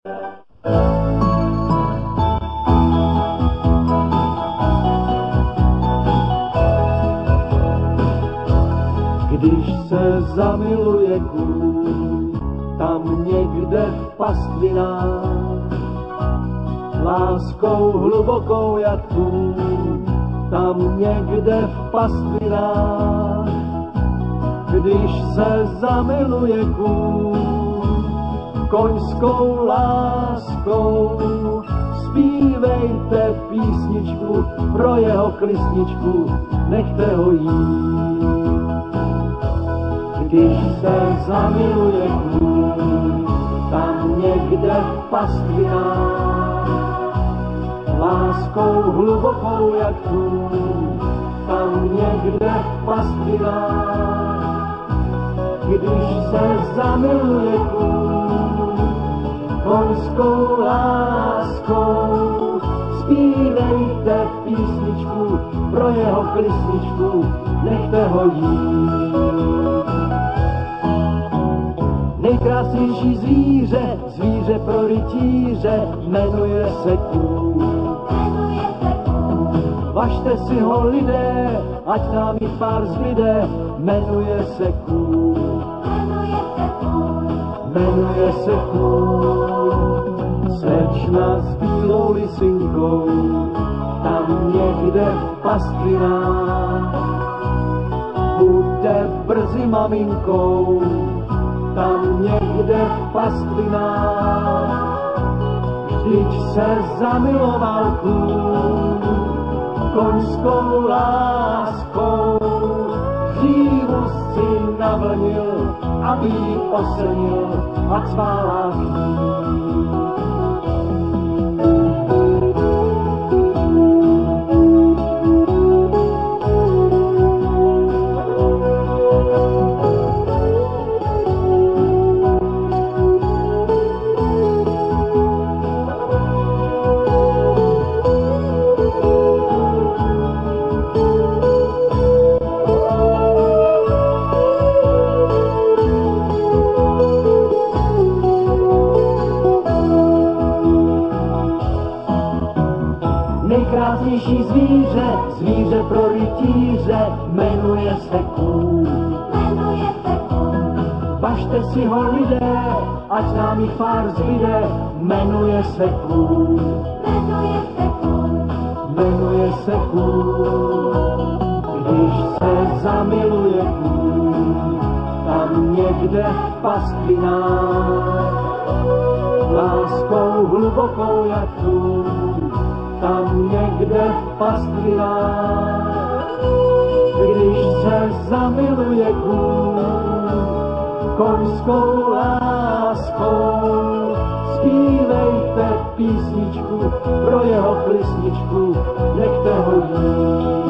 Když se zamiluje kůň, tam někde v pastvinách, láskou hlubokou jak kůň, tam někde v pastvinách. Když se zamiluje kůň, koňskou láskou, zpívejte písničku pro jeho klisničku, nechte ho jít. Když se zamiluje kůň, tam někde v pastvinách, láskou hlubokou jak kůň, tam někde v pastvinách. Když se zamiluje kůň, koňskou láskou, zpívejte písničku pro jeho klisničku, nechte ho jít. Nejkrásnější zvíře, zvíře pro rytíře, jmenuje se kůň. Važte si ho lidé, ať nám jich pár zbyde, jmenuje se kůň. Jmenuje se kůň. Slečna s bílou lisinkou, tam někde v pastvinách, bude brzy maminkou, tam někde v pastvinách. Vždyť se zamiloval kůň, koňskou láskou, řívu si navlnil, aby ji oslnil a cvála chýr. Nejkrásnější zvíře, zvíře pro rytíře, jmenuje se kůň. Važte si ho lidé, ať nám jich pár zbyde, jmenuje se kůň. Jmenuje se kůň. Když se zamiluje kůň, tam někde v pastvinách, láskou hlubokou jak kůň, tam někde v pastvinách. Když se zamiluje kůň, koňskou láskou, zpívejte písničku pro jeho klisničku, nechte ho jít.